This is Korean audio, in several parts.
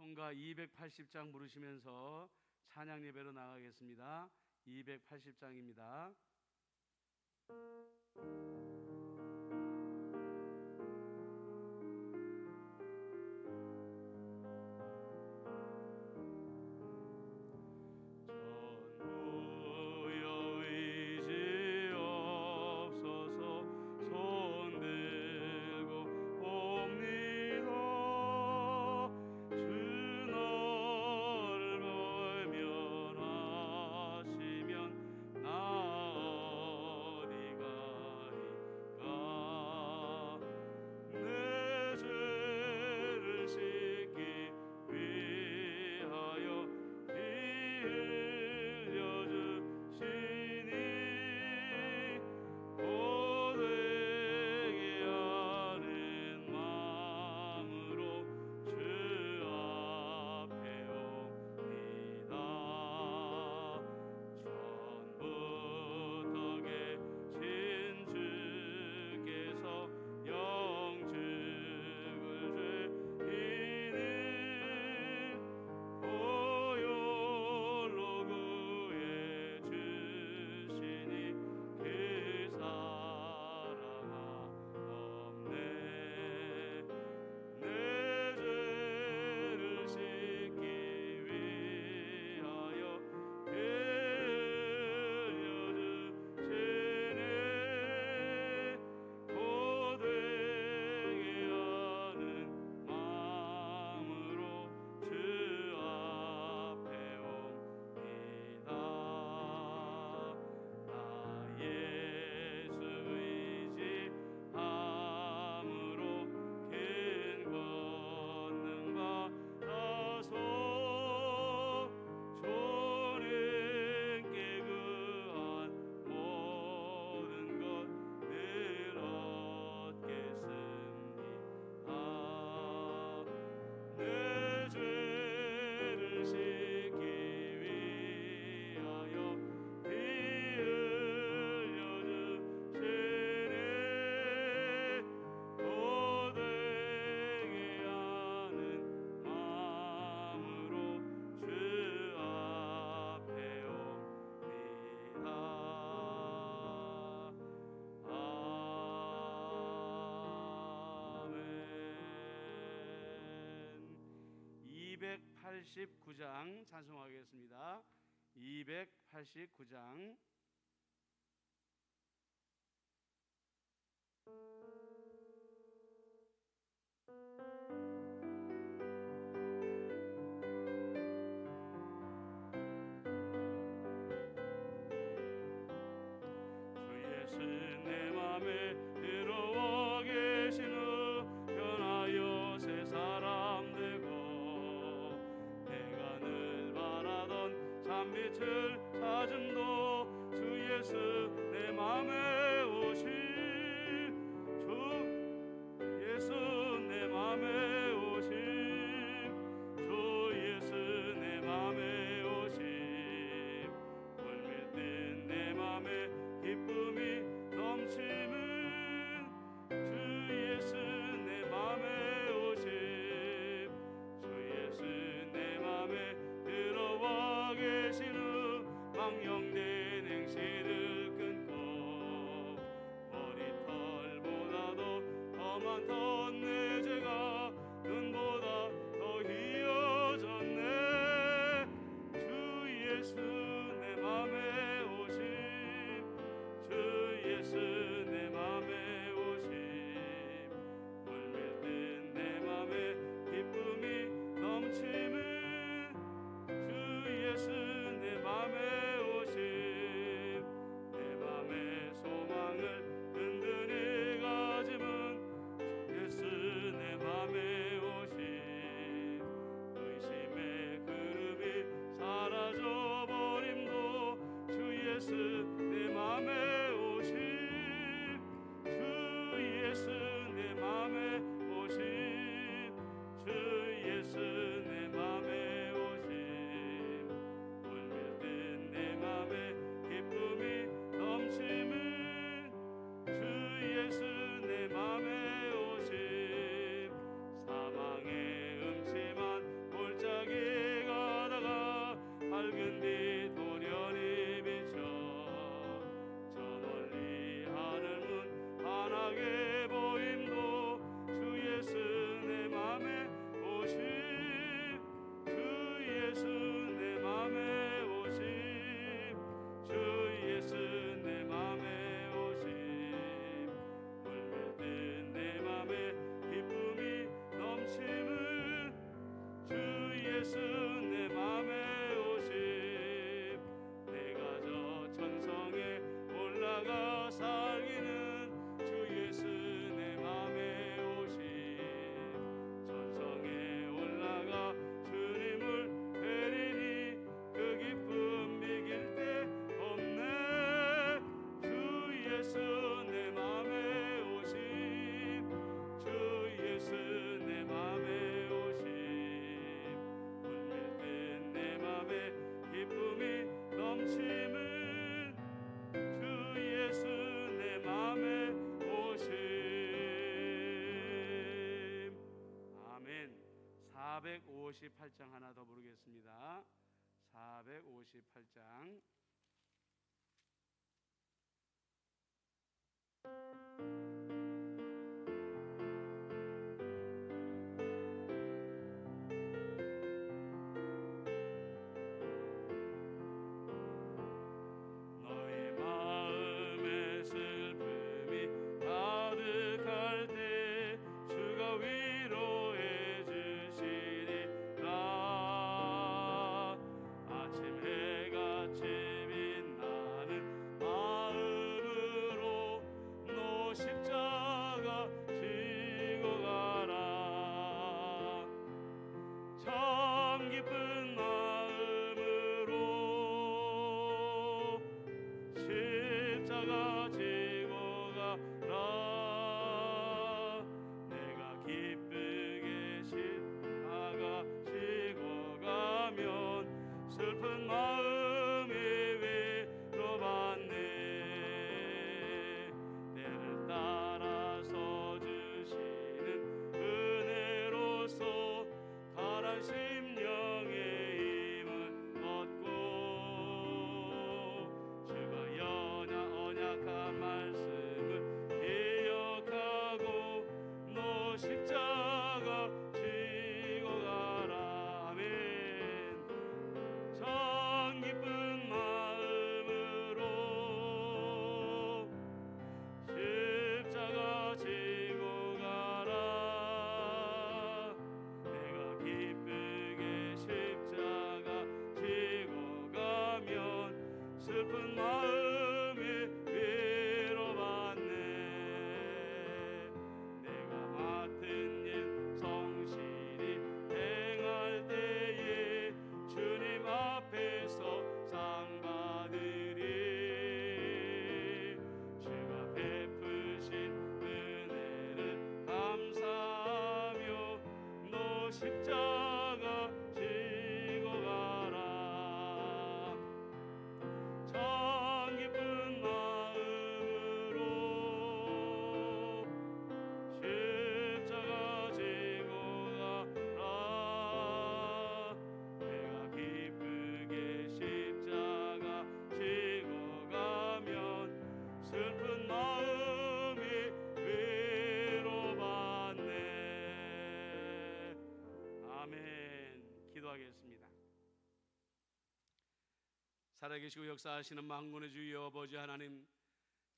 성가 280장 부르시면서 찬양 예배로 나가겠습니다. 280장입니다. 아멘. 289장 찬송하겠습니다. 289장. 내 맘에 들어와 계시는 변하여 새 사람 되고 내가 늘 바라던 참빛을 찾음도 주 예수 내 맘에 오신 주 예수 내 맘에 오신 주 예수 내 맘에 오신 물밀 내 맘에 기쁨이 넘치는 주 예수 내 맘에 오심 주 예수 내 맘에 들어와 계시는 망령된 행실을 끊고 머리털보다도 더 많던 내 죄가 눈보다 더 희어졌네 주 예수 내 맘에 오심 주 예수 내 맘에 오심 물밀 듯 내 맘에 기쁨이 넘치는 주 예수 내 맘에 오심 내 맘의 소망을 든든히 가짐은 주 예수 458장 하나 더 부르겠습니다. 458장. 살아계시고 역사하시는 만군의 주 여호와버지 하나님,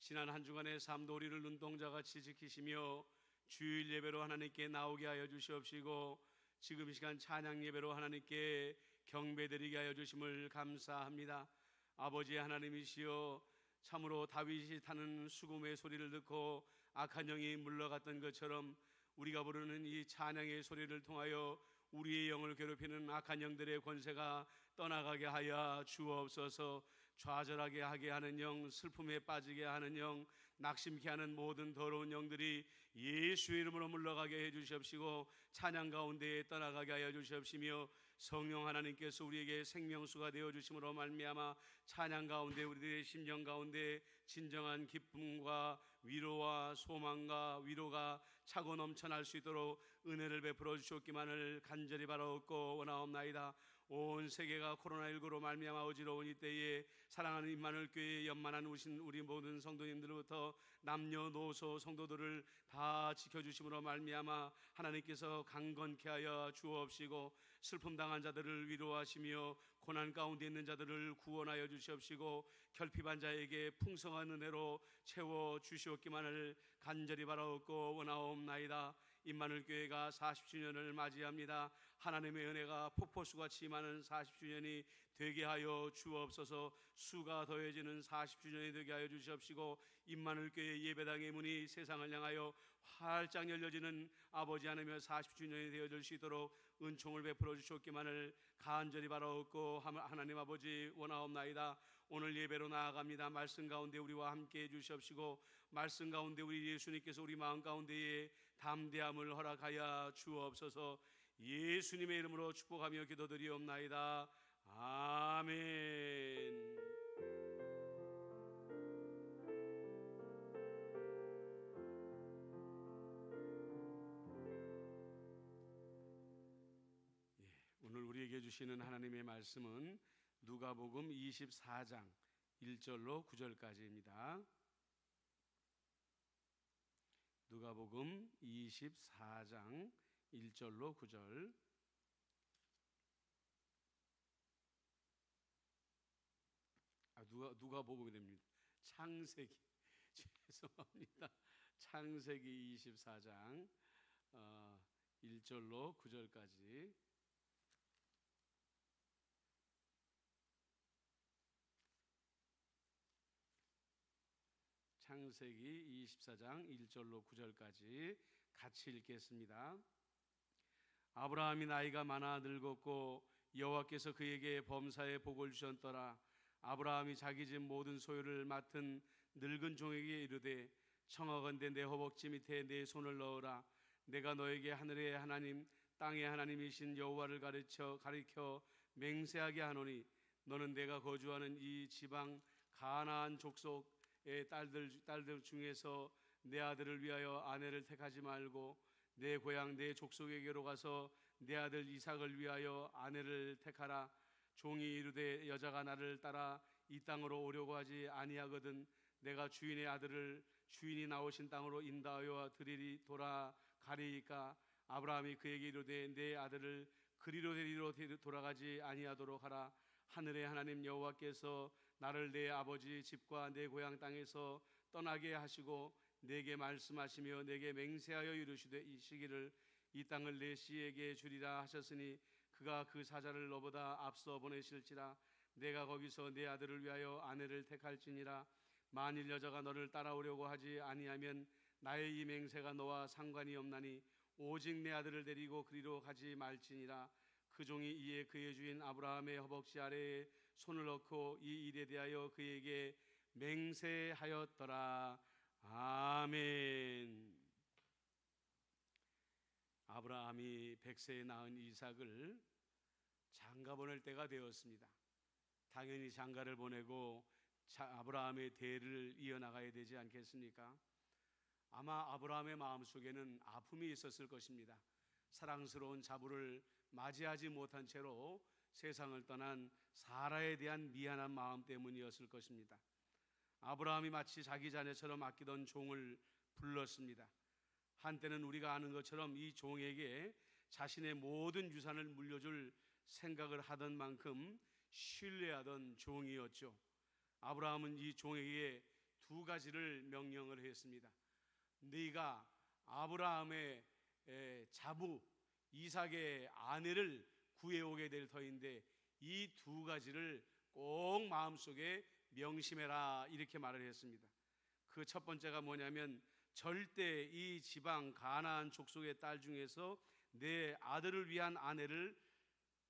지난 한 주간의 삶도 우리를 눈동자같이 지키시며 주일 예배로 하나님께 나오게 하여 주시옵시고 지금 이 시간 찬양 예배로 하나님께 경배드리게 하여 주심을 감사합니다. 아버지 하나님이시여, 참으로 다윗이 타는 수금의 소리를 듣고 악한 영이 물러갔던 것처럼 우리가 부르는 이 찬양의 소리를 통하여 우리의 영을 괴롭히는 악한 영들의 권세가 떠나가게 하여 주옵소서. 좌절하게 하게 하는 영, 슬픔에 빠지게 하는 영, 낙심케 하는 모든 더러운 영들이 예수의 이름으로 물러가게 해 주시옵시고 찬양 가운데에 떠나가게 하여 주시옵시며 성령 하나님께서 우리에게 생명수가 되어 주심으로 말미암아 찬양 가운데 우리들의 심령 가운데 진정한 기쁨과 위로와 소망과 위로가 차고 넘쳐날 수 있도록 은혜를 베풀어 주시옵기만을 간절히 바라옵고 원하옵나이다. 온 세계가 코로나19로 말미암아 어지러운 이때에 사랑하는 임마누엘 교회에 연만한 우리 모든 성도님들로부터 남녀노소 성도들을 다 지켜주심으로 말미암아 하나님께서 강건케 하여 주옵시고 슬픔 당한 자들을 위로하시며 고난 가운데 있는 자들을 구원하여 주시옵시고 결핍한 자에게 풍성한 은혜로 채워 주시옵기만을 간절히 바라옵고 원하옵나이다. 임마누엘 교회가 40주년을 맞이합니다. 하나님의 은혜가 폭포수같이 임하는 40주년이 되게 하여 주옵소서. 수가 더해지는 40주년이 되게 하여 주시옵시고 임마누엘 교회 예배당의 문이 세상을 향하여 활짝 열려지는 아버지 하나님의 40주년이 되어질 수 있도록 은총을 베풀어 주시옵기만을 간절히 바라옵고 하나님 아버지 원하옵나이다. 오늘 예배로 나아갑니다. 말씀 가운데 우리와 함께 해 주시옵시고 말씀 가운데 우리 예수님께서 우리 마음 가운데에 담대함을 허락하여 주옵소서. 예수님의 이름으로 축복하며 기도드리옵나이다. 아멘. 우리에게 주시는 하나님의 말씀은 누가복음 24장 1절로 9절까지입니다. 누가복음 24장 1절로 9절. 누가복음이 됩니다. 창세기 죄송합니다. 창세기 24장 1절로 9절까지. 창세기 24장 1절로 9절까지 같이 읽겠습니다. 아브라함이 나이가 많아 늙었고 여호와께서 그에게 범사에 복을 주셨더라. 아브라함이 자기 집 모든 소유를 맡은 늙은 종에게 이르되 청하건대 내 허벅지 밑에 내 손을 넣으라. 내가 너에게 하늘의 하나님 땅의 하나님이신 여호와를 가리켜 맹세하게 하노니 너는 내가 거주하는 이 지방 가나안 족속의 딸들 중에서 내 아들을 위하여 아내를 택하지 말고 내 고향 내 족속에게로 가서 내 아들 이삭을 위하여 아내를 택하라. 종이 이르되 여자가 나를 따라 이 땅으로 오려고 하지 아니하거든 내가 주인의 아들을 주인이 나오신 땅으로 인도하여 드리리 돌아가리이까. 아브라함이 그에게 이르되 내 아들을 그리로 데리러 돌아가지 아니하도록 하라. 하늘의 하나님 여호와께서 나를 내 아버지 집과 내 고향 땅에서 떠나게 하시고 내게 말씀하시며 내게 맹세하여 이르시되 이시기를 이 땅을 내 씨에게 주리라 하셨으니 그가 그 사자를 너보다 앞서 보내실지라. 내가 거기서 내 아들을 위하여 아내를 택할지니라. 만일 여자가 너를 따라오려고 하지 아니하면 나의 이 맹세가 너와 상관이 없나니 오직 내 아들을 데리고 그리로 가지 말지니라. 그 종이 이에 그의 주인 아브라함의 허벅지 아래에 손을 넣고 이 일에 대하여 그에게 맹세하였더라. 아멘. 아브라함이 100세에 낳은 이삭을 장가 보낼 때가 되었습니다. 당연히 장가를 보내고 아브라함의 대를 이어나가야 되지 않겠습니까? 아마 아브라함의 마음속에는 아픔이 있었을 것입니다. 사랑스러운 자부를 맞이하지 못한 채로 세상을 떠난 사라에 대한 미안한 마음 때문이었을 것입니다. 아브라함이 마치 자기 자녀처럼 아끼던 종을 불렀습니다. 한때는 우리가 아는 것처럼 이 종에게 자신의 모든 유산을 물려줄 생각을 하던 만큼 신뢰하던 종이었죠. 아브라함은 이 종에게 두 가지를 명령을 했습니다. 네가 아브라함의 자부 이삭의 아내를 구해오게 될 터인데 이 두 가지를 꼭 마음속에 명심해라, 이렇게 말을 했습니다. 그 첫 번째가 뭐냐면 절대 이 지방 가나안 족속의 딸 중에서 내 아들을 위한 아내를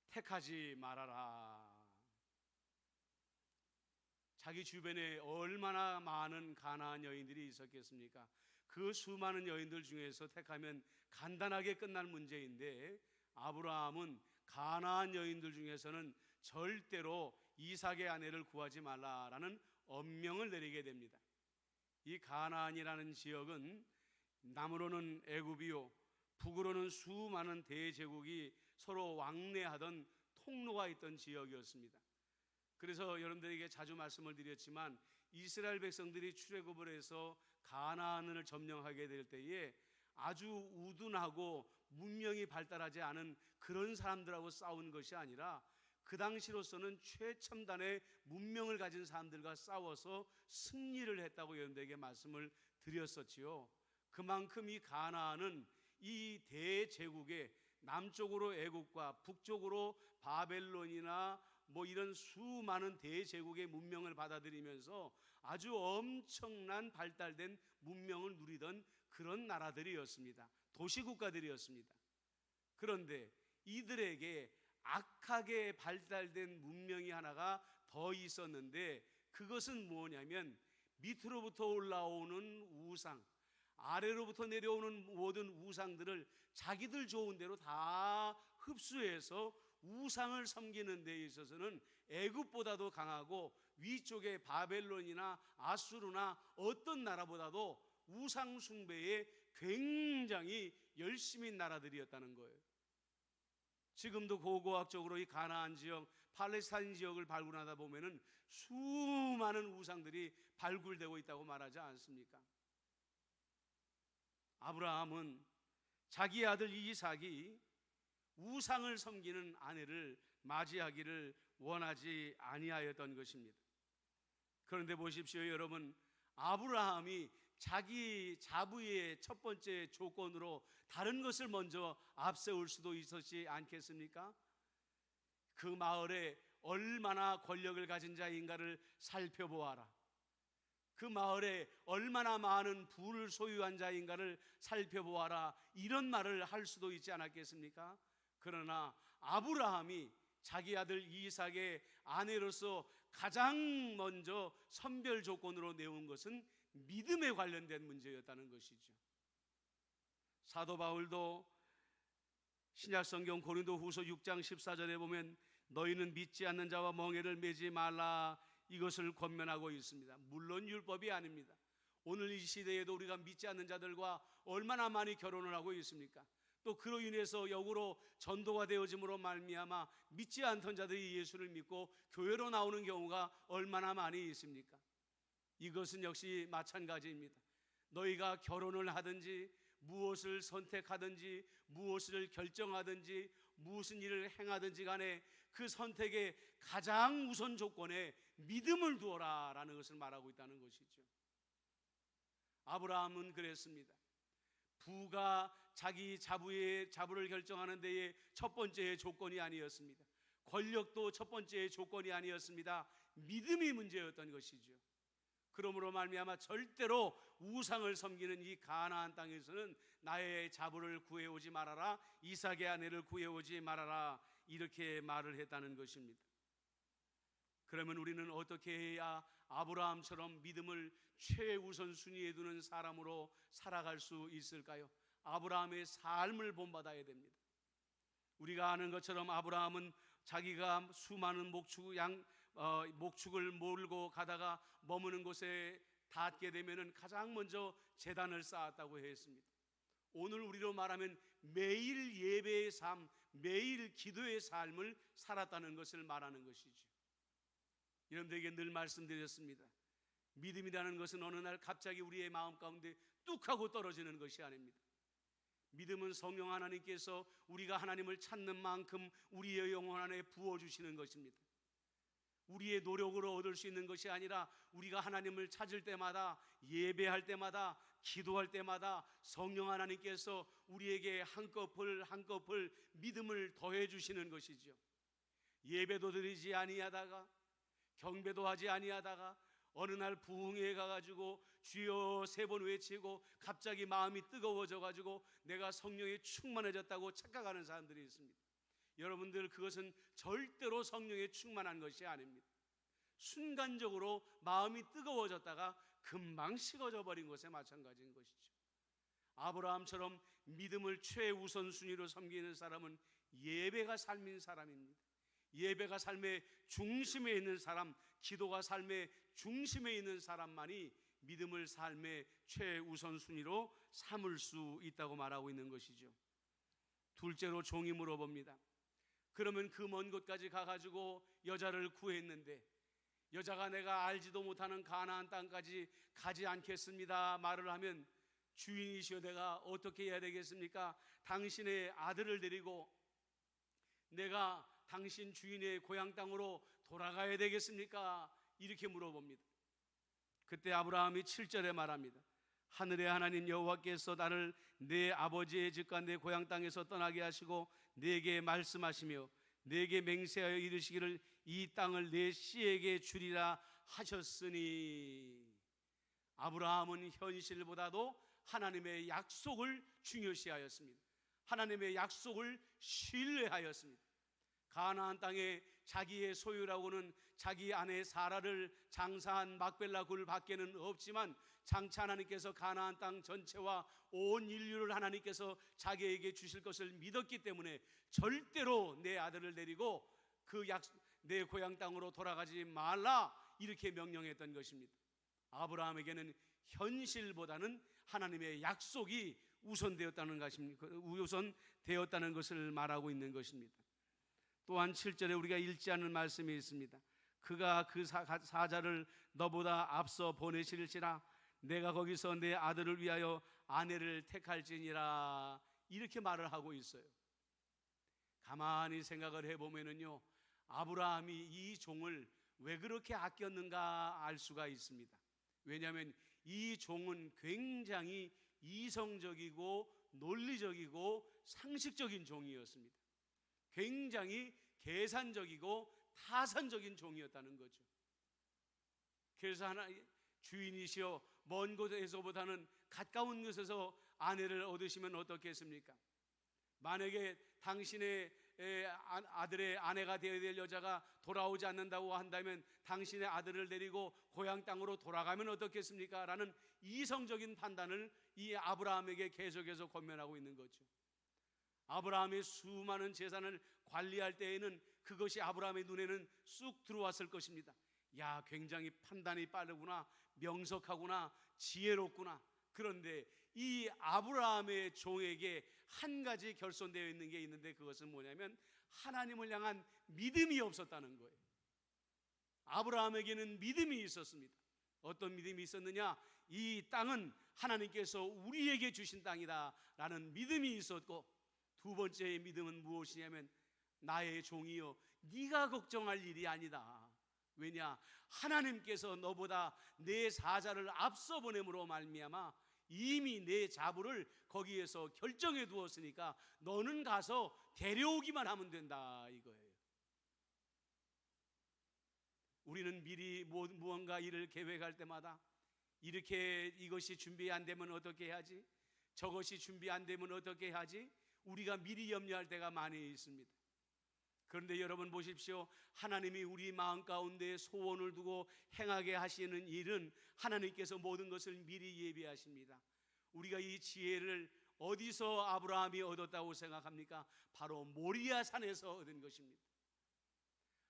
택하지 말아라. 자기 주변에 얼마나 많은 가나안 여인들이 있었겠습니까? 그 수많은 여인들 중에서 택하면 간단하게 끝날 문제인데 아브라함은 가나안 여인들 중에서는 절대로 이삭의 아내를 구하지 말라라는 엄명을 내리게 됩니다. 이 가나안이라는 지역은 남으로는 애굽이요 북으로는 수많은 대제국이 서로 왕래하던 통로가 있던 지역이었습니다. 그래서 여러분들에게 자주 말씀을 드렸지만 이스라엘 백성들이 출애굽을 해서 가나안을 점령하게 될 때에 아주 우둔하고 문명이 발달하지 않은 그런 사람들하고 싸운 것이 아니라 그 당시로서는 최첨단의 문명을 가진 사람들과 싸워서 승리를 했다고 여러분들에게 말씀을 드렸었지요. 그만큼 이 가나안은 이 대제국의 남쪽으로 애국과 북쪽으로 바벨론이나 이런 수많은 대제국의 문명을 받아들이면서 아주 엄청난 발달된 문명을 누리던 그런 나라들이었습니다. 도시국가들이었습니다. 그런데 이들에게 악하게 발달된 문명이 하나가 더 있었는데 그것은 뭐냐면 밑으로부터 올라오는 우상, 아래로부터 내려오는 모든 우상들을 자기들 좋은 대로 다 흡수해서 우상을 섬기는 데 있어서는 애굽보다도 강하고 위쪽에 바벨론이나 아수르나 어떤 나라보다도 우상 숭배에 굉장히 열심인 나라들이었다는 거예요. 지금도 고고학적으로 이 가나안 지역, 팔레스타인 지역을 발굴하다 보면은 수많은 우상들이 발굴되고 있다고 말하지 않습니까? 아브라함은 자기 아들 이삭이 우상을 섬기는 아내를 맞이하기를 원하지 아니하였던 것입니다. 그런데 보십시오, 여러분, 아브라함이 자기 자부의 첫 번째 조건으로 다른 것을 먼저 앞세울 수도 있었지 않겠습니까? 그 마을에 얼마나 권력을 가진 자인가를 살펴보아라. 그 마을에 얼마나 많은 부를 소유한 자인가를 살펴보아라. 이런 말을 할 수도 있지 않았겠습니까? 그러나 아브라함이 자기 아들 이삭의 아내로서 가장 먼저 선별 조건으로 내온 것은 믿음에 관련된 문제였다는 것이죠. 사도 바울도 신약성경 고린도후서 6장 14절에 보면 너희는 믿지 않는 자와 멍에를 매지 말라 이것을 권면하고 있습니다. 물론 율법이 아닙니다. 오늘 이 시대에도 우리가 믿지 않는 자들과 얼마나 많이 결혼을 하고 있습니까? 또 그로 인해서 역으로 전도가 되어짐으로 말미암아 믿지 않던 자들이 예수를 믿고 교회로 나오는 경우가 얼마나 많이 있습니까? 이것은 역시 마찬가지입니다. 너희가 결혼을 하든지 무엇을 선택하든지 무엇을 결정하든지 무슨 일을 행하든지 간에 그 선택의 가장 우선 조건에 믿음을 두어라 라는 것을 말하고 있다는 것이죠. 아브라함은 그랬습니다. 부가 자기 자부를 결정하는 데에 첫 번째의 조건이 아니었습니다. 권력도 첫 번째의 조건이 아니었습니다. 믿음이 문제였던 것이죠. 그러므로 말미암아 절대로 우상을 섬기는 이 가나안 땅에서는 나의 자부를 구해오지 말아라, 이삭의 아내를 구해오지 말아라, 이렇게 말을 했다는 것입니다. 그러면 우리는 어떻게 해야 아브라함처럼 믿음을 최우선 순위에 두는 사람으로 살아갈 수 있을까요? 아브라함의 삶을 본받아야 됩니다. 우리가 아는 것처럼 아브라함은 자기가 수많은 목축을 몰고 가다가 머무는 곳에 닿게 되면 가장 먼저 제단을 쌓았다고 했습니다. 오늘 우리로 말하면 매일 예배의 삶, 매일 기도의 삶을 살았다는 것을 말하는 것이죠. 여러분들에게 늘 말씀드렸습니다. 믿음이라는 것은 어느 날 갑자기 우리의 마음 가운데 뚝 하고 떨어지는 것이 아닙니다. 믿음은 성령 하나님께서 우리가 하나님을 찾는 만큼 우리의 영혼 안에 부어주시는 것입니다. 우리의 노력으로 얻을 수 있는 것이 아니라 우리가 하나님을 찾을 때마다, 예배할 때마다, 기도할 때마다 성령 하나님께서 우리에게 한꺼풀 한꺼풀 믿음을 더해 주시는 것이죠. 예배도 드리지 아니하다가, 경배도 하지 아니하다가 어느 날 부흥회에 가가지고 주여 3번 외치고 갑자기 마음이 뜨거워져 가지고 내가 성령에 충만해졌다고 착각하는 사람들이 있습니다. 여러분들, 그것은 절대로 성령에 충만한 것이 아닙니다. 순간적으로 마음이 뜨거워졌다가 금방 식어져 버린 것에 마찬가지인 것이죠. 아브라함처럼 믿음을 최우선 순위로 섬기는 사람은 예배가 삶인 사람입니다. 예배가 삶의 중심에 있는 사람, 기도가 삶의 중심에 있는 사람만이 믿음을 삶의 최우선 순위로 삼을 수 있다고 말하고 있는 것이죠. 둘째로 종이 물어봅니다. 그러면 그 먼 곳까지 가가지고 여자를 구했는데 여자가 내가 알지도 못하는 가나안 땅까지 가지 않겠습니다 말을 하면, 주인이시여 내가 어떻게 해야 되겠습니까? 당신의 아들을 데리고 내가 당신 주인의 고향 땅으로 돌아가야 되겠습니까? 이렇게 물어봅니다. 그때 아브라함이 7절에 말합니다. 하늘의 하나님 여호와께서 나를 내 아버지의 집과 내 고향 땅에서 떠나게 하시고 내게 말씀하시며 내게 맹세하여 이르시기를 이 땅을 내 씨에게 주리라 하셨으니. 아브라함은 현실보다도 하나님의 약속을 중요시하였습니다. 하나님의 약속을 신뢰하였습니다. 가나안 땅에 자기의 소유라고는 자기 아내 사라를 장사한 막벨라 굴 밖에는 없지만 장차 하나님께서 가나안 땅 전체와 온 인류를 하나님께서 자기에게 주실 것을 믿었기 때문에 절대로 내 아들을 데리고 내 고향 땅으로 돌아가지 말라 이렇게 명령했던 것입니다. 아브라함에게는 현실보다는 하나님의 약속이 우선되었다는 것을 말하고 있는 것입니다. 또한 7절에 우리가 읽지 않는 말씀이 있습니다. 그가 그 사자를 너보다 앞서 보내실지라 내가 거기서 내 아들을 위하여 아내를 택할지니라, 이렇게 말을 하고 있어요. 가만히 생각을 해보면요, 아브라함이 이 종을 왜 그렇게 아꼈는가 알 수가 있습니다. 왜냐하면 이 종은 굉장히 이성적이고 논리적이고 상식적인 종이었습니다. 굉장히 계산적이고 타산적인 종이었다는 거죠. 그래서 주인이시여 먼 곳에서보다는 가까운 곳에서 아내를 얻으시면 어떻겠습니까? 만약에 당신의 아들의 아내가 되어야 될 여자가 돌아오지 않는다고 한다면 당신의 아들을 데리고 고향 땅으로 돌아가면 어떻겠습니까? 라는 이성적인 판단을 이 아브라함에게 계속해서 권면하고 있는 거죠. 아브라함의 수많은 재산을 관리할 때에는 그것이 아브라함의 눈에는 쑥 들어왔을 것입니다. 야, 굉장히 판단이 빠르구나, 명석하구나, 지혜롭구나. 그런데 이 아브라함의 종에게 한 가지 결손되어 있는 게 있는데, 그것은 뭐냐면 하나님을 향한 믿음이 없었다는 거예요. 아브라함에게는 믿음이 있었습니다. 어떤 믿음이 있었느냐? 이 땅은 하나님께서 우리에게 주신 땅이다 라는 믿음이 있었고, 두 번째의 믿음은 무엇이냐면 나의 종이여 네가 걱정할 일이 아니다. 왜냐? 하나님께서 너보다 내 사자를 앞서 보냄으로 말미암아 이미 내 자부를 거기에서 결정해 두었으니까 너는 가서 데려오기만 하면 된다, 이거예요. 우리는 미리 무언가 일을 계획할 때마다 이렇게 이것이 준비 안 되면 어떻게 해야지? 저것이 준비 안 되면 어떻게 해야지? 우리가 미리 염려할 때가 많이 있습니다. 그런데 여러분 보십시오. 하나님이 우리 마음 가운데 소원을 두고 행하게 하시는 일은 하나님께서 모든 것을 미리 예비하십니다. 우리가 이 지혜를 어디서 아브라함이 얻었다고 생각합니까? 바로 모리아 산에서 얻은 것입니다.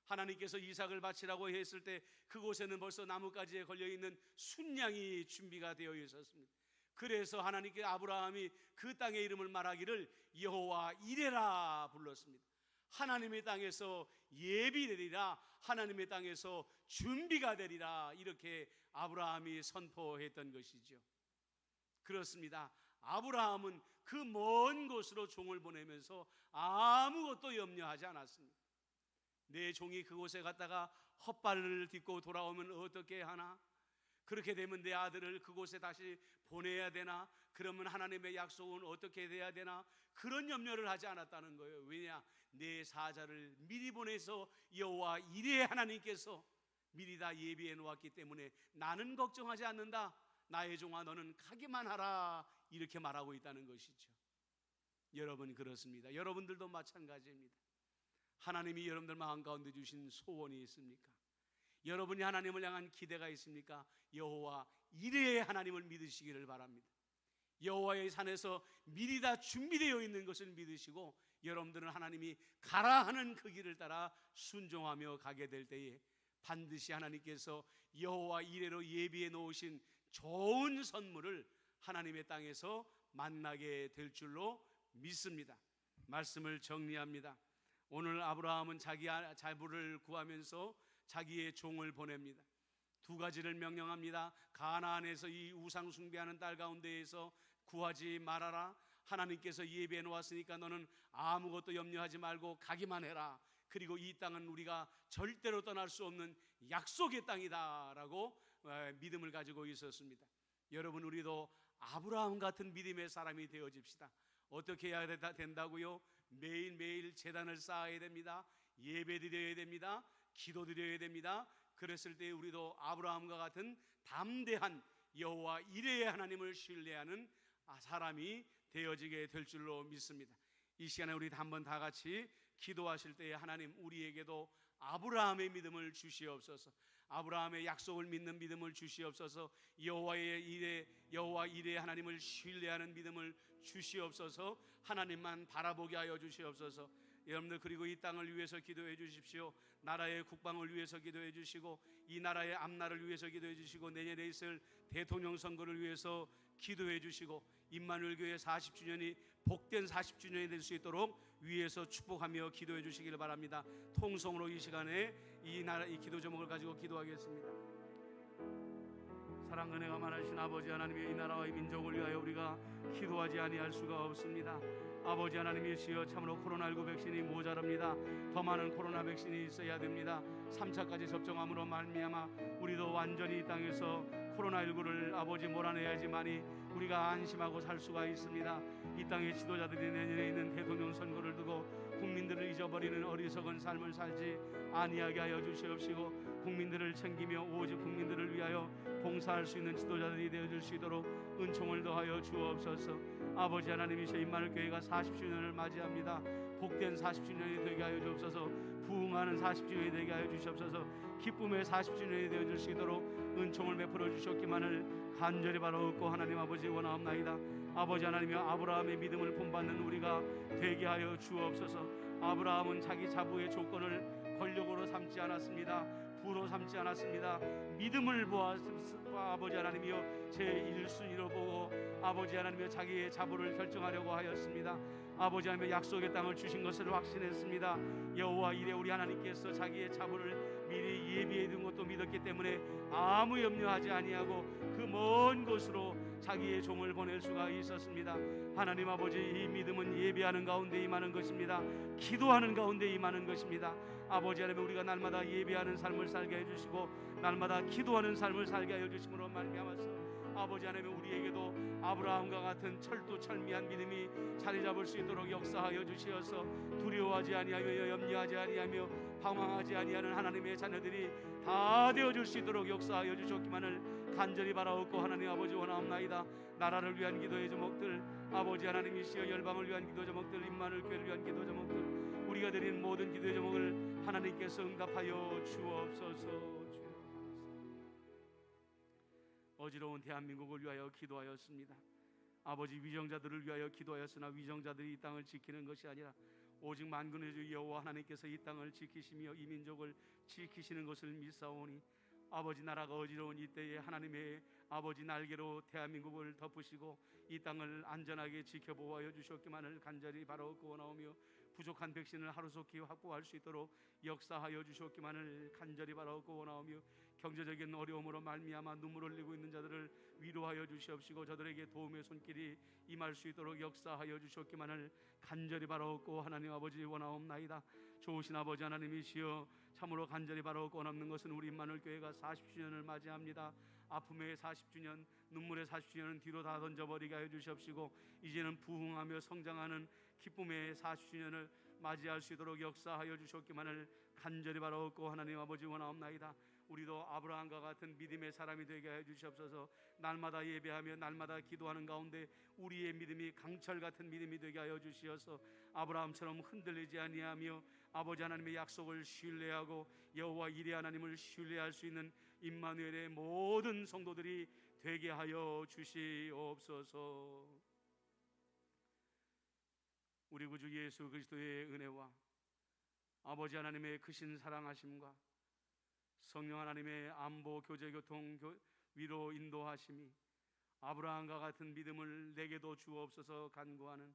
하나님께서 이삭을 바치라고 했을 때 그곳에는 벌써 나뭇가지에 걸려있는 순양이 준비가 되어 있었습니다. 그래서 하나님께 아브라함이 그 땅의 이름을 말하기를 여호와 이레라 불렀습니다. 하나님의 땅에서 예비되리라, 하나님의 땅에서 준비가 되리라, 이렇게 아브라함이 선포했던 것이죠. 그렇습니다. 아브라함은 그 먼 곳으로 종을 보내면서 아무것도 염려하지 않았습니다. 내 종이 그곳에 갔다가 헛발을 딛고 돌아오면 어떻게 하나? 그렇게 되면 내 아들을 그곳에 다시 보내야 되나? 그러면 하나님의 약속은 어떻게 돼야 되나? 그런 염려를 하지 않았다는 거예요. 왜냐? 내 사자를 미리 보내서 여호와 이레 하나님께서 미리 다 예비해 놓았기 때문에 나는 걱정하지 않는다. 나의 종아 너는 가기만 하라, 이렇게 말하고 있다는 것이죠. 여러분 그렇습니다. 여러분들도 마찬가지입니다. 하나님이 여러분들 마음 가운데 주신 소원이 있습니까? 여러분이 하나님을 향한 기대가 있습니까? 여호와 이레의 하나님을 믿으시기를 바랍니다. 여호와의 산에서 미리 다 준비되어 있는 것을 믿으시고 여러분들은 하나님이 가라 하는 그 길을 따라 순종하며 가게 될 때에 반드시 하나님께서 여호와 이레로 예비해 놓으신 좋은 선물을 하나님의 땅에서 만나게 될 줄로 믿습니다. 말씀을 정리합니다. 오늘 아브라함은 자기 자부를 구하면서 자기의 종을 보냅니다. 두 가지를 명령합니다. 가나안에서 이 우상 숭배하는 딸 가운데에서 구하지 말아라. 하나님께서 예비해 놓았으니까 너는 아무것도 염려하지 말고 가기만 해라. 그리고 이 땅은 우리가 절대로 떠날 수 없는 약속의 땅이다 라고 믿음을 가지고 있었습니다. 여러분 우리도 아브라함 같은 믿음의 사람이 되어집시다. 어떻게 해야 된다고요? 매일매일 제단을 쌓아야 됩니다. 예배 드려야 됩니다. 기도 드려야 됩니다. 그랬을 때 우리도 아브라함과 같은 담대한 여호와 이레의 하나님을 신뢰하는 사람이 되어지게 될 줄로 믿습니다. 이 시간에 우리 한번 다 같이 기도하실 때에 하나님 우리에게도 아브라함의 믿음을 주시옵소서. 아브라함의 약속을 믿는 믿음을 주시옵소서. 여호와 이레의 하나님을 신뢰하는 믿음을 주시옵소서. 하나님만 바라보게 하여 주시옵소서. 여러분들 그리고 이 땅을 위해서 기도해 주십시오. 나라의 국방을 위해서 기도해 주시고 이 나라의 앞날을 위해서 기도해 주시고 내년에 있을 대통령 선거를 위해서 기도해 주시고 임마누엘 교회 40주년이 복된 40주년이 될 수 있도록 위에서 축복하며 기도해 주시기를 바랍니다. 통성으로 이 시간에 이 기도 제목을 가지고 기도하겠습니다. 사랑 은혜가 많으신 아버지 하나님의 이 나라와 이 민족을 위하여 우리가 기도하지 아니할 수가 없습니다. 아버지 하나님이시여, 참으로 코로나19 백신이 모자랍니다. 더 많은 코로나 백신이 있어야 됩니다. 3차까지 접종함으로 말미암아 우리도 완전히 이 땅에서 코로나19를 아버지 몰아내야지만이 우리가 안심하고 살 수가 있습니다. 이 땅의 지도자들이 내년에 있는 대통령 선거를 두고 국민들을 잊어버리는 어리석은 삶을 살지 아니하게 하여 주시옵시고, 국민들을 챙기며 오직 국민들을 위하여 봉사할 수 있는 지도자들이 되어줄 수 있도록 은총을 더하여 주옵소서. 아버지 하나님이시여, 임마누엘 교회가 40주년을 맞이합니다. 복된 40주년이 되게 하여 주옵소서. 부흥하는 40주년이 되게 하여 주시옵소서. 기쁨의 40주년이 되어줄 수 있도록 은총을 베풀어 주셨기만을 간절히 바라옵고 하나님 아버지 원하옵나이다. 아버지 하나님이여, 아브라함의 믿음을 본받는 우리가 되게 하여 주옵소서. 아브라함은 자기 자부의 조건을 권력으로 삼지 않았습니다. 부로 삼지 않았습니다. 믿음을 보아 아버지 하나님이여 제 1순위로 보고 아버지 하나님이여 자기의 자부를 결정하려고 하였습니다. 아버지 하나님의 약속의 땅을 주신 것을 확신했습니다. 여호와 이레 우리 하나님께서 자기의 자부를 미리 예비해 둔 것도 믿었기 때문에 아무 염려하지 아니하고 그 먼 곳으로 자기의 종을 보낼 수가 있었습니다. 하나님 아버지, 이 믿음은 예배하는 가운데 임하는 것입니다. 기도하는 가운데 임하는 것입니다. 아버지 하나님, 우리가 날마다 예배하는 삶을 살게 해주시고 날마다 기도하는 삶을 살게 하여 주심으로 말미암아서 아버지 하나님, 우리에게도 아브라함과 같은 철두철미한 믿음이 자리 잡을 수 있도록 역사하여 주시어서 두려워하지 아니하며 염려하지 아니하며 방황하지 아니하는 하나님의 자녀들이 다 되어줄 수 있도록 역사하여 주셨기만을 간절히 바라옵고 하나님 아버지 원하옵나이다. 나라를 위한 기도의 제목들, 아버지 하나님이시여 열방을 위한 기도 제목들, 임마누엘 교회를 위한 기도 제목들, 우리가 드린 모든 기도의 제목을 하나님께서 응답하여 주옵소서. 어지러운 대한민국을 위하여 기도하였습니다. 아버지, 위정자들을 위하여 기도하였으나 위정자들이 이 땅을 지키는 것이 아니라 오직 만군의 주 여호와 하나님께서 이 땅을 지키시며 이 민족을 지키시는 것을 믿사오니 아버지, 나라가 어지러운 이때에 하나님의 아버지 날개로 대한민국을 덮으시고 이 땅을 안전하게 지켜보아여 주셨기만을 간절히 바라옵고 원하오며 부족한 백신을 하루속히 확보할 수 있도록 역사하여 주셨기만을 간절히 바라옵고 원하오며 경제적인 어려움으로 말미암아 눈물을 흘리고 있는 자들을 위로하여 주시옵시고 저들에게 도움의 손길이 임할 수 있도록 역사하여 주셨기만을 간절히 바라옵고 하나님 아버지 원하옵나이다. 좋으신 아버지 하나님이시여, 참으로 간절히 바라옵고 원하는 것은 우리 임마누엘 교회가 40주년을 맞이합니다. 아픔의 40주년, 눈물의 40주년은 뒤로 다 던져버리게 하여 주시옵시고 이제는 부흥하며 성장하는 기쁨의 40주년을 맞이할 수 있도록 역사하여 주셨기만을 간절히 바라옵고 하나님 아버지 원하옵나이다. 우리도 아브라함과 같은 믿음의 사람이 되게 해 주시옵소서. 날마다 예배하며 날마다 기도하는 가운데 우리의 믿음이 강철 같은 믿음이 되게 하여 주시어서 아브라함처럼 흔들리지 아니하며 아버지 하나님의 약속을 신뢰하고 여호와 이레 하나님을 신뢰할 수 있는 임마누엘의 모든 성도들이 되게 하여 주시옵소서. 우리 구주 예수 그리스도의 은혜와 아버지 하나님의 크신 사랑하심과 성령 하나님의 안보, 교제, 교통, 위로 인도하심이 아브라함과 같은 믿음을 내게도 주옵소서 간구하는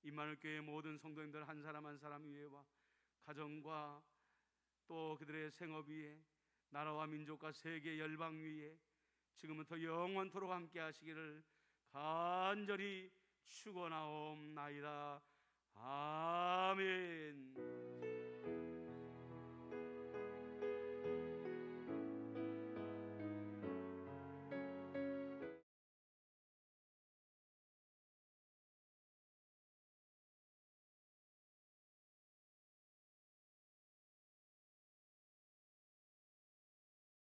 임마누엘 교회 모든 성도님들 한 사람 한 사람 위에와 가정과 또 그들의 생업 위에 나라와 민족과 세계 열방 위에 지금부터 영원토록 함께 하시기를 간절히 축원하옵나이다. 아멘.